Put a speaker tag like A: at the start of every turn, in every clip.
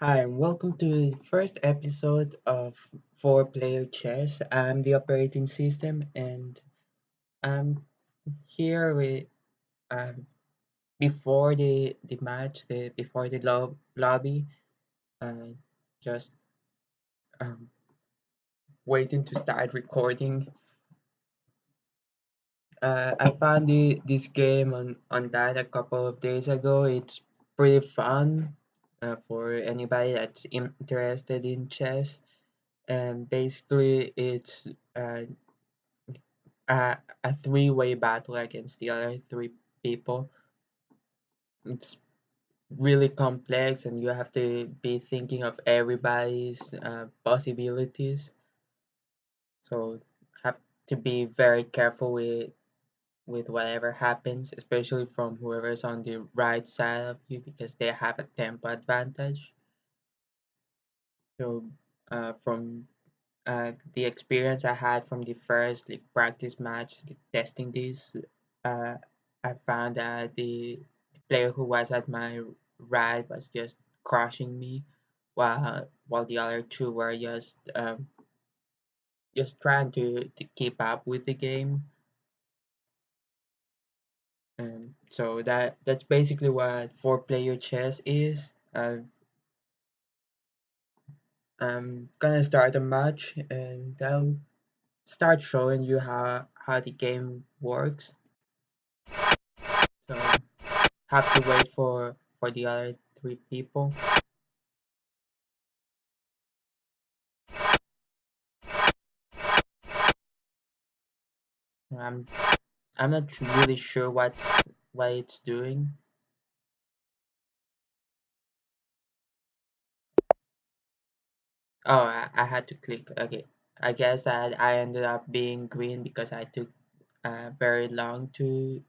A: Hi, and welcome to the first episode of Four Player Chess. I'm the operating system, and I'm here with before the match, before the lobby, uh, just um, waiting to start recording. I found this game on that a couple of days ago. It's pretty fun for anybody that's interested in chess, and basically it's a three-way battle against the other three people. It's really complex, and you have to be thinking of everybody's possibilities. So have to be very careful with whatever happens, especially from whoever's on the right side of you, because they have a tempo advantage. So from the experience I had from the first like practice match, testing this, uh, I found that the player who was at my right was just crushing me, while the other two were just trying to keep up with the game. And so that's basically what four-player chess is. I'm gonna start a match, and I'll start showing you how the game works. So have to wait for the other three people. I'm I'm not really sure what it's doing. Oh, I had to click. Okay, I guess I ended up being green because I took very long to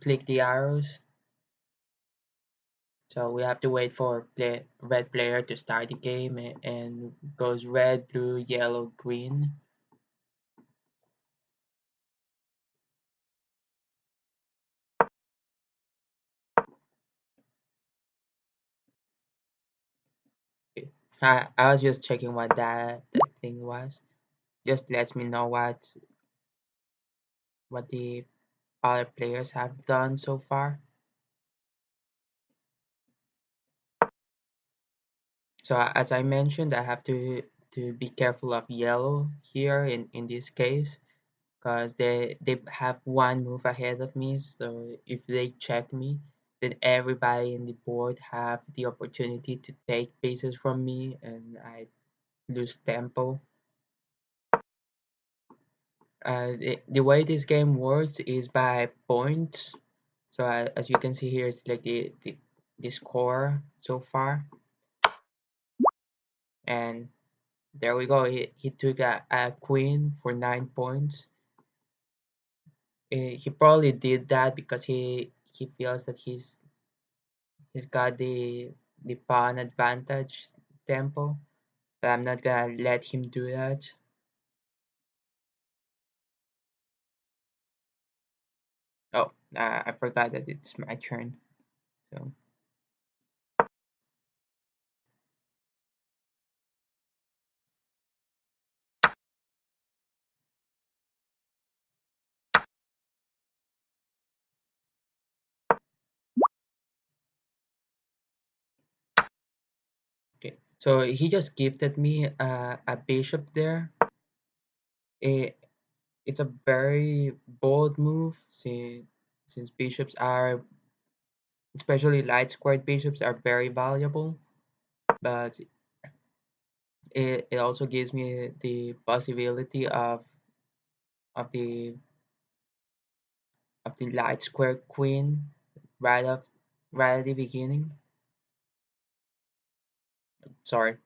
A: click the arrows. So we have to wait for red player to start the game, and goes red, blue, yellow, green. Okay. I was just checking what that thing was. Just lets me know what the other players have done so far. So as I mentioned, I have to be careful of yellow here in this case, because they have one move ahead of me. So if they check me, then everybody in the board have the opportunity to take pieces from me, and I lose tempo. The way this game works is by points. So as you can see here, it's like the score so far, and there we go. He took a queen for 9 points. He probably did that because he feels that he's got the pawn advantage tempo. But I'm not gonna let him do that. Oh, I forgot that it's my turn. So okay. So he just gifted me a bishop there. It, it's a very bold move since bishops are, especially light squared bishops, are very valuable. But it also gives me the possibility of the of the light square queen right off right at the beginning. Sorry,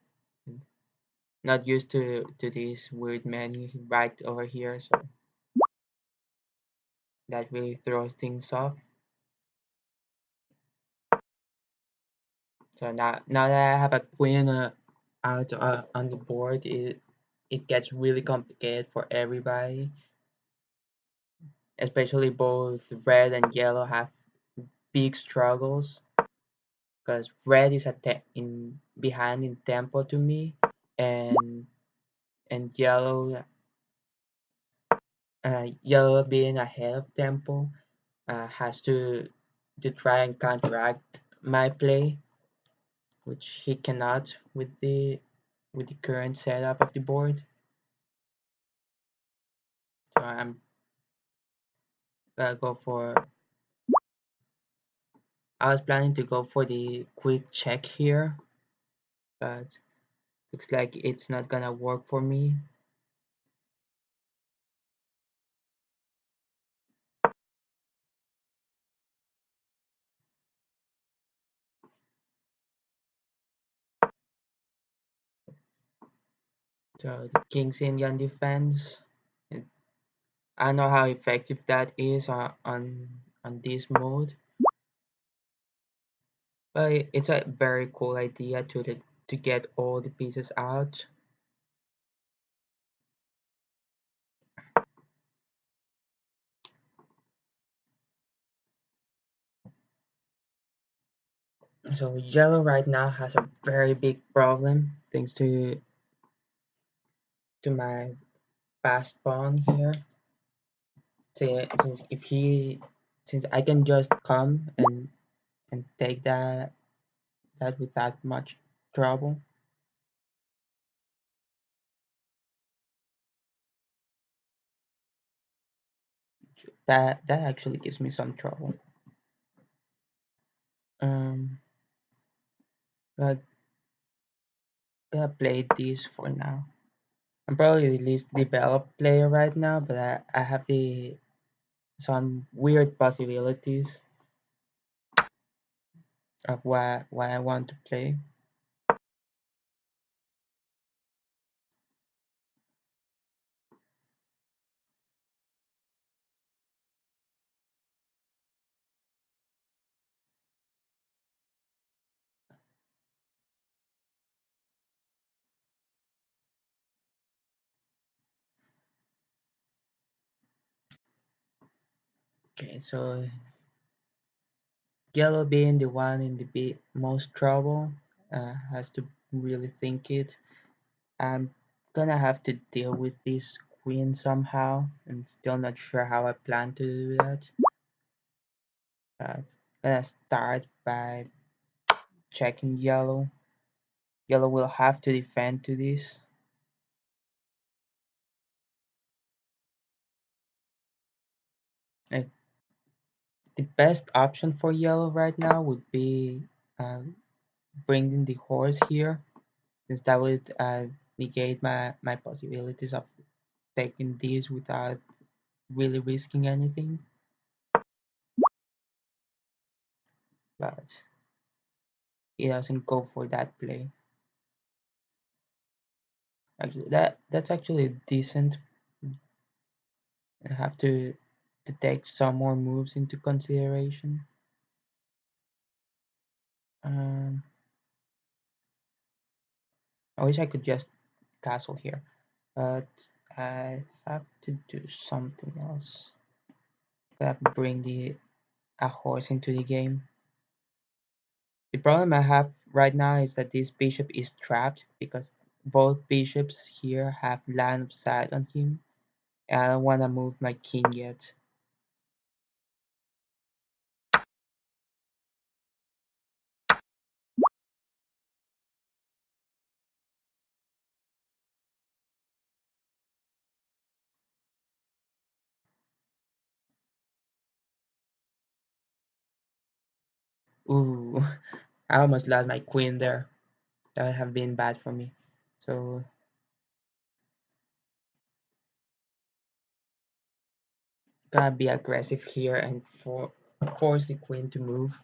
A: not used to this weird menu right over here, so that really throws things off. So now that I have a queen out on the board, it gets really complicated for everybody. Especially both red and yellow have big struggles. because red is in behind in tempo to me, and yellow, yellow being ahead of tempo, has to try and counteract my play, which he cannot with the current setup of the board. So I'm gonna go for. I was planning to go for the quick check here, but looks like it's not gonna work for me. So the king's Indian defense. And I don't know how effective that is on this mode, but it's a very cool idea to get all the pieces out. So yellow right now has a very big problem thanks to my fast pawn here. Since if he since I can just come and take that without much trouble. That actually gives me some trouble. Um, but gonna play this for now. I'm probably the least developed player right now, but I have the some weird possibilities of what I want to play. Okay, so yellow being the one in the most trouble, has to really think it. I'm gonna have to deal with this queen somehow. I'm still not sure how I plan to do that. Gonna start by checking yellow. Yellow will have to defend to this. Uh, the best option for yellow right now would be uh, bringing the horse here, since that would negate my possibilities of taking this without really risking anything. But he doesn't go for that play. Actually, that's actually decent. I have to take some more moves into consideration. Um, I wish I could just castle here, but I have to do something else. Gotta bring the a horse into the game. The problem I have right now is that this bishop is trapped because both bishops here have line of sight on him, and I don't want to move my king yet. Ooh, I almost lost my queen there. That would have been bad for me. So gotta be aggressive here and force the queen to move.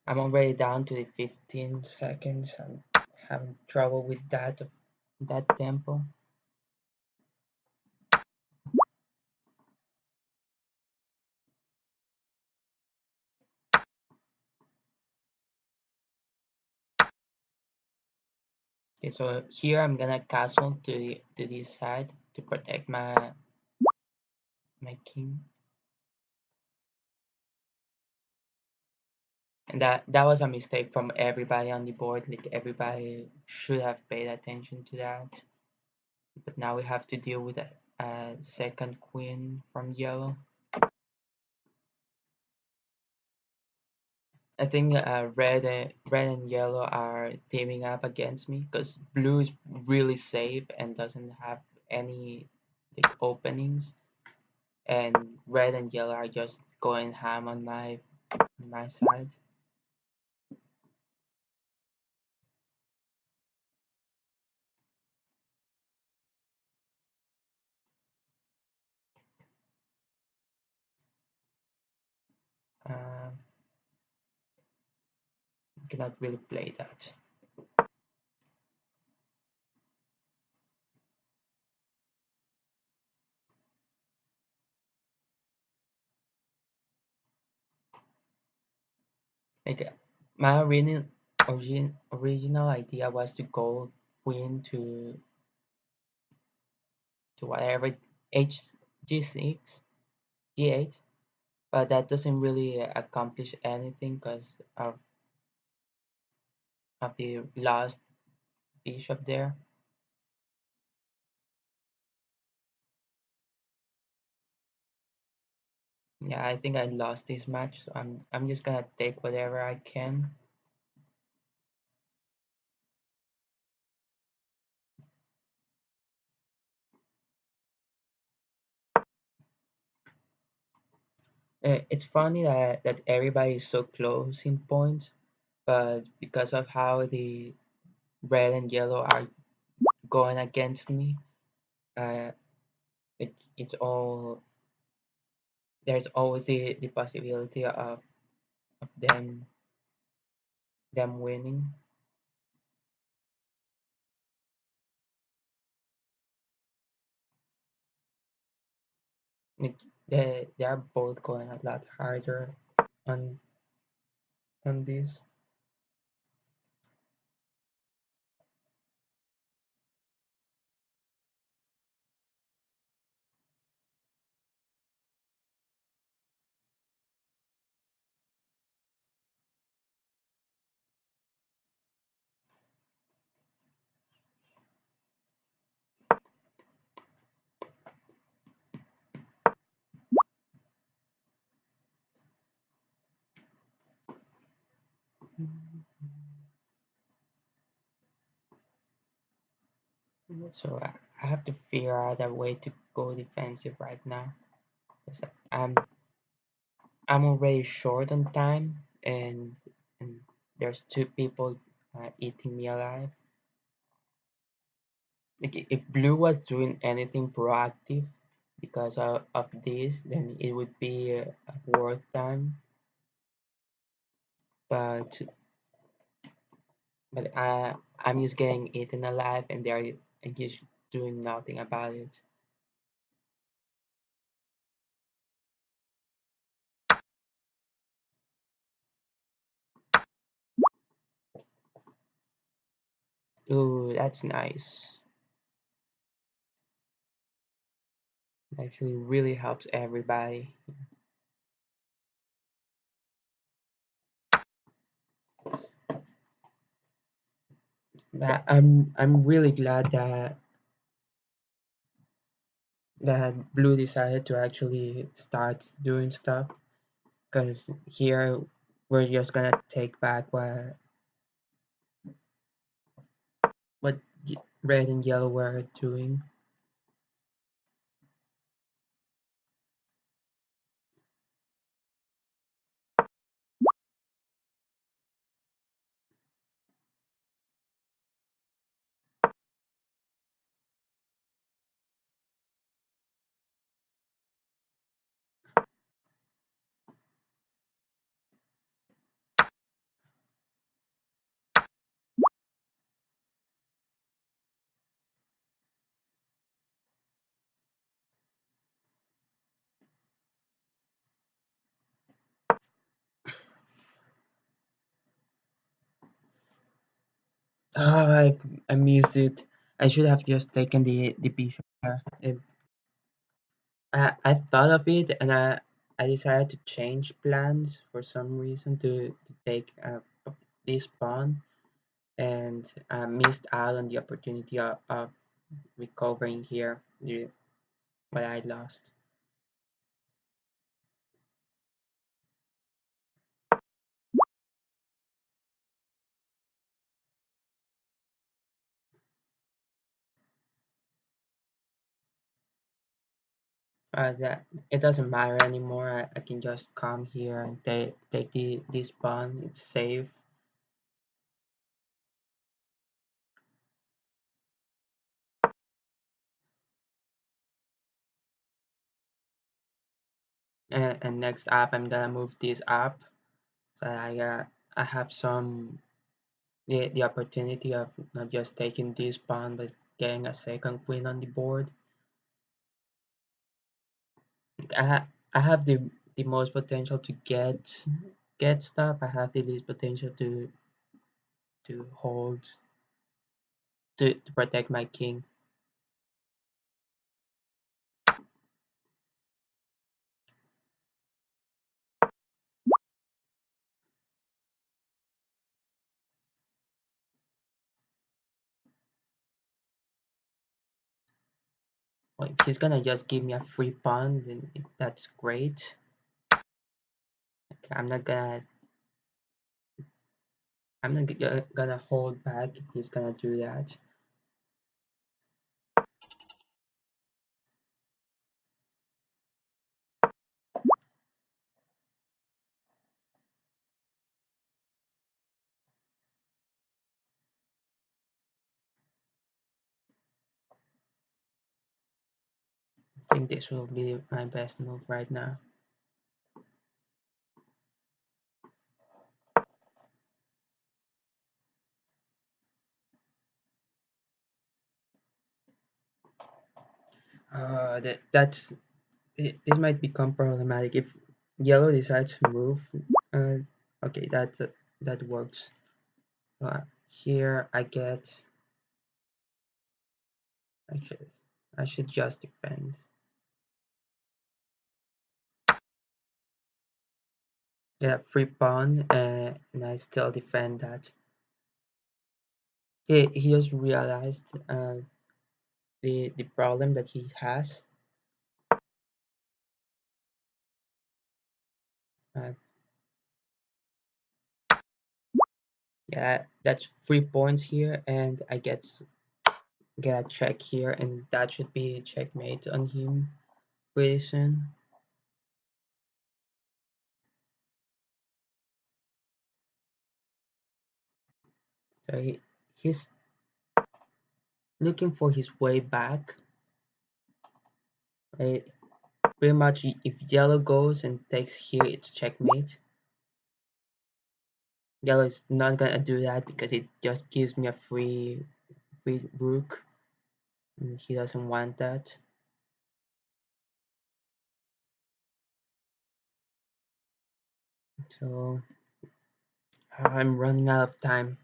A: I'm already down to the 15 seconds. I'm having trouble with that tempo. Okay, so here I'm gonna castle to this side to protect my king. And that was a mistake from everybody on the board. Like everybody should have paid attention to that. But now we have to deal with a second queen from yellow. I think red and yellow are teaming up against me because blue is really safe and doesn't have any like openings, and red and yellow are just going ham on my side. Um, cannot really play that. Like my original idea was to go queen to whatever h g6 g8, but that doesn't really accomplish anything because of the lost bishop there. Yeah, I think I lost this match, so I'm just gonna take whatever I can. It's funny that everybody is so close in points, but because of how the red and yellow are going against me, uh, it's all there's always the possibility of them winning. Like they are both going a lot harder on on this. So I have to figure out a way to go defensive right now. 'Cause I'm already short on time, and there's two people eating me alive. Like if blue was doing anything proactive because of this, then it would be worth time. But I'm just getting eaten alive, and they're just doing nothing about it. Ooh, that's nice. It actually really helps everybody. But I'm really glad that blue decided to actually start doing stuff, because here we're just gonna take back what red and yellow were doing. Oh, I missed it. I should have just taken the bishop there. I thought of it and I decided to change plans for some reason to take this pawn and missed out on the opportunity of recovering here what I lost. That it doesn't matter anymore. I can just come here and take this pawn. It's safe. And next up, I'm gonna move this up so I have some the opportunity of not just taking this pawn but getting a second queen on the board. Like, I have the most potential to get stuff. I have the least potential to hold to protect my king. Well, if he's gonna just give me a free pawn, then that's great. Like, I'm not gonna hold back if he's gonna do that. I think this will be my best move right now. This might become problematic if yellow decides to move. Uh, okay, that works. Here I get actually I should just defend. Yeah, free pawn, and I still defend that. He just realized the problem that he has. Uh, yeah, that's 3 points here, and I get a check here, and that should be checkmate on him pretty soon. So he's looking for his way back. Uh, Pretty much, if yellow goes and takes here, it's checkmate. Yellow is not gonna do that because it just gives me a free rook, and he doesn't want that. So I'm running out of time.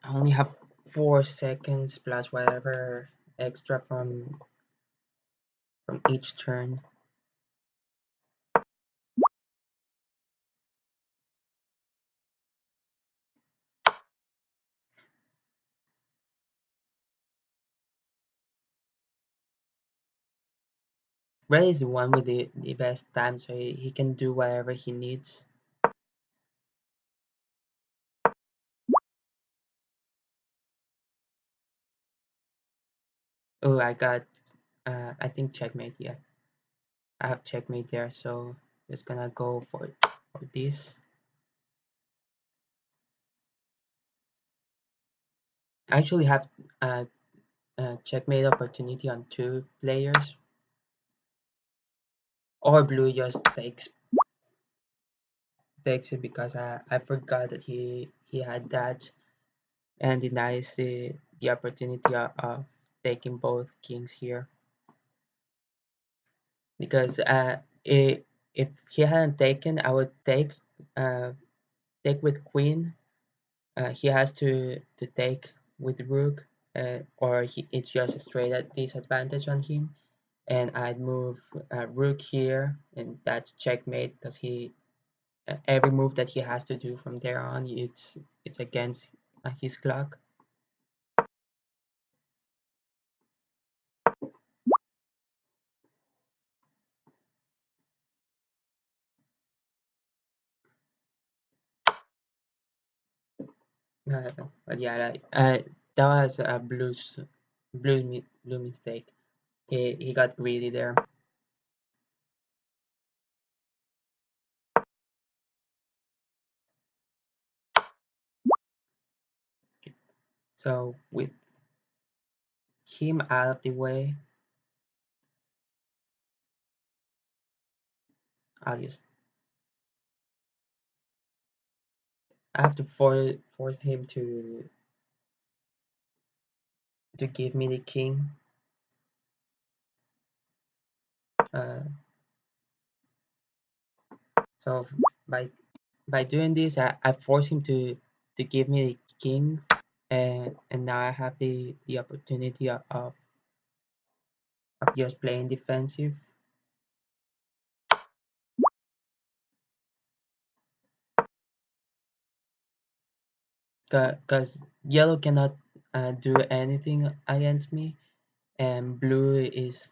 A: I only have 4 seconds plus whatever extra from each turn. Red is the one with the best time, so he can do whatever he needs. Oh, I got, I think checkmate. Yeah, I have checkmate there, so just gonna go for this. I actually have checkmate opportunity on 2 players, or blue just takes it because I forgot that he had that and denies the opportunity of taking both kings here because if he hadn't taken, I would uh, take with queen. He has to take with rook, it's just a straight at disadvantage on him. And I'd move rook here, and that's checkmate because he every move that he has to do from there on, it's against his clock. But yeah, that was a blue mistake. He got greedy there. So with him out of the way, I'll just I have to force him to give me the king. Uh, so by by doing this, I force him to give me the king, and now I have the opportunity of just playing defensive. Because yellow cannot do anything against me, and blue is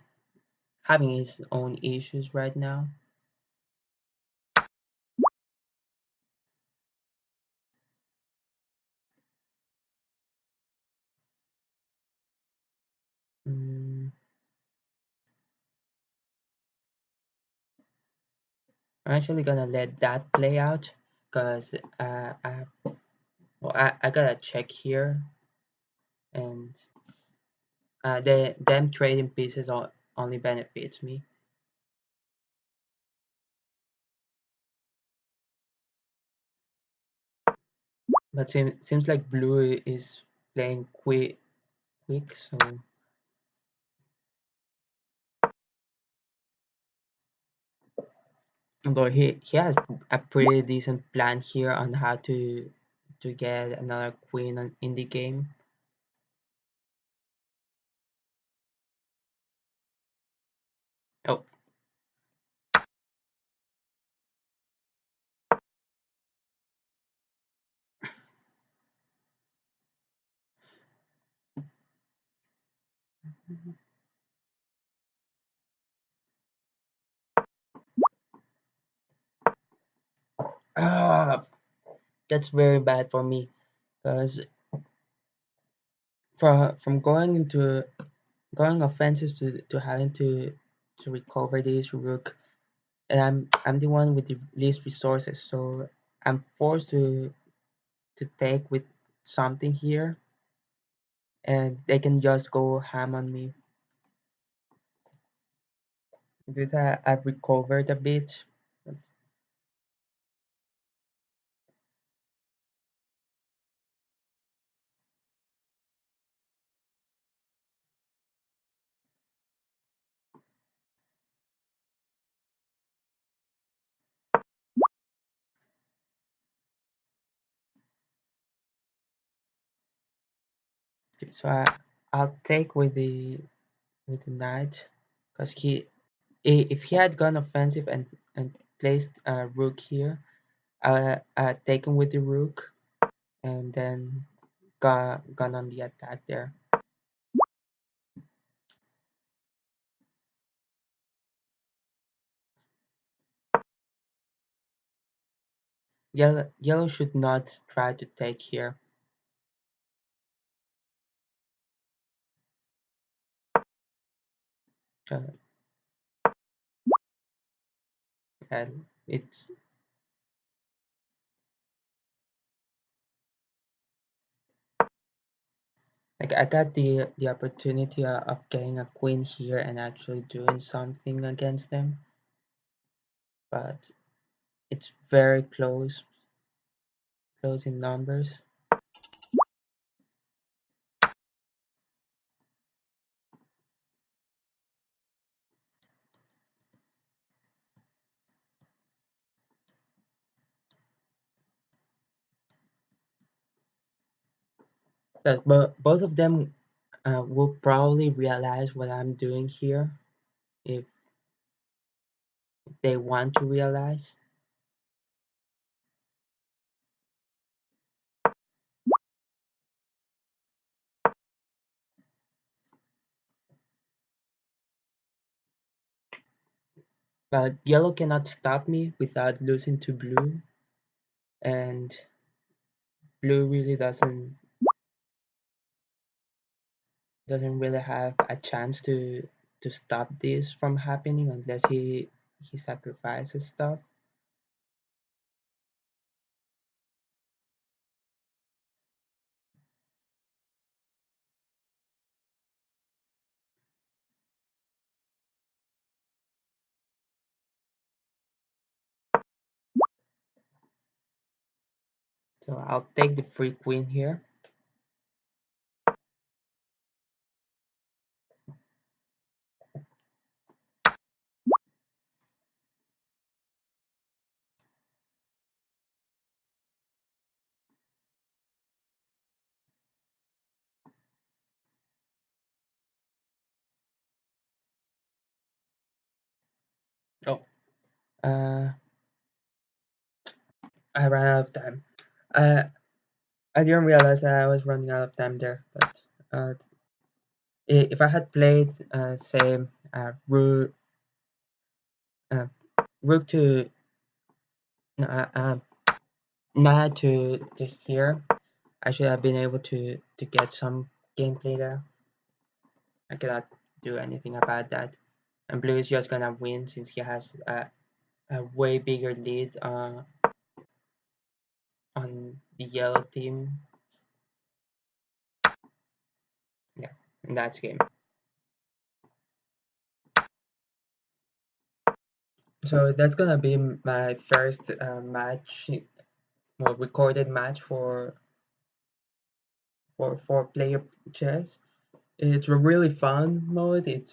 A: having his own issues right now. Mm, I'm actually gonna let that play out because I gotta check here, and them trading pieces only benefits me. But seems like blue is playing quick, so although he has a pretty decent plan here on how to get another queen in the game. Oh, ah, that's very bad for me because from going offensive to having to recover this rook, and I'm the one with the least resources, so I'm forced to take with something here, and they can just go ham on me. This I've recovered a bit. So I'll take with the knight, because if he had gone offensive and placed a rook here, I taken with the rook and then gone on the attack there. Yellow should not try to take here. Uh, and it's like I got the opportunity of getting a queen here and actually doing something against them, but it's very close in numbers. But both of them will probably realize what I'm doing here if they want to realize. But yellow cannot stop me without losing to blue, and blue really doesn't really have a chance to stop this from happening unless he sacrifices stuff. So I'll take the free queen here. Oh, uh, I ran out of time. Uh, I didn't realize that I was running out of time there. But uh, if I had played, say, rook, uh, rook to knight to here, I should have been able to get some gameplay there. I cannot do anything about that. And blue is just gonna win since he has a way bigger lead on the yellow team. Yeah, and that's game. So that's gonna be my first match, well, recorded match for four-player chess. It's a really fun mode. It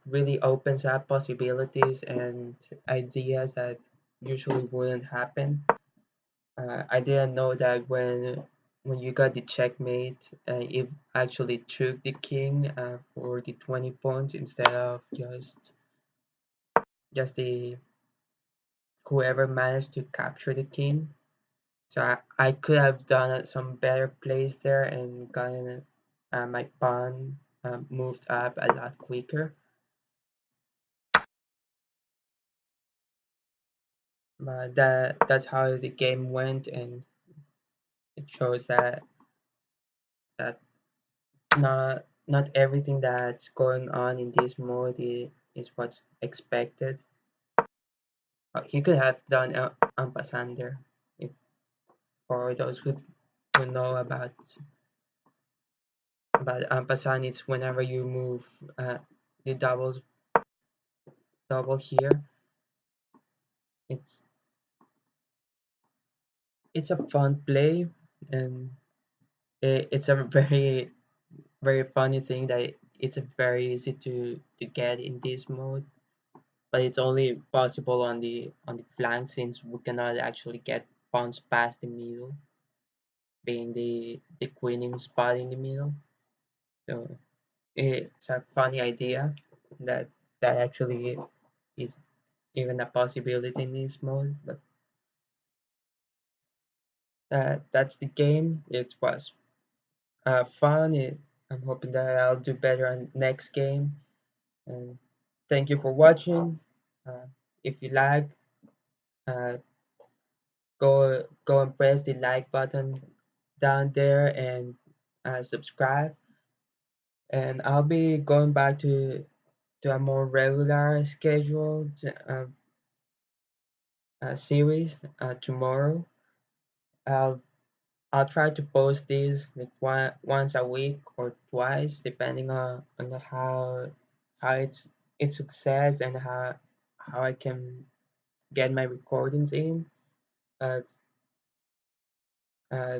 A: really opens up possibilities and ideas that usually wouldn't happen. I didn't know that when you got the checkmate, it actually took the king for the 20 points instead of just the whoever managed to capture the king. So I could have done some better plays there and gotten my pawn moved up a lot quicker. But that's how the game went, and it shows that not everything that's going on in this mode is what's expected. He could have done Ampasander if for those who know about Ampasan, it's whenever you move the double here. It's it's a fun play, and it's a very funny thing that it's a very easy to get in this mode, but it's only possible on the flank since we cannot actually get pawns past the middle, being the queening spot in the middle. So it's a funny idea that that actually is even a possibility in this mode. But that's the game. It was fun. I'm hoping that I'll do better on next game. And thank you for watching. Uh, if you liked, uh, go and press the like button down there and subscribe. And I'll be going back to a more regular scheduled series tomorrow. I'll I'll try to post these like once a week or twice, depending on how it's success and how I can get my recordings in. But uh,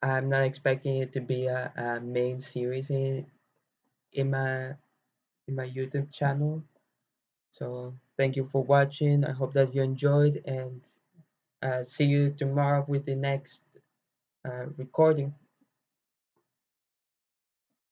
A: I'm not expecting it to be a main series in my in my YouTube channel. So thank you for watching. I hope that you enjoyed, and see you tomorrow with the next recording.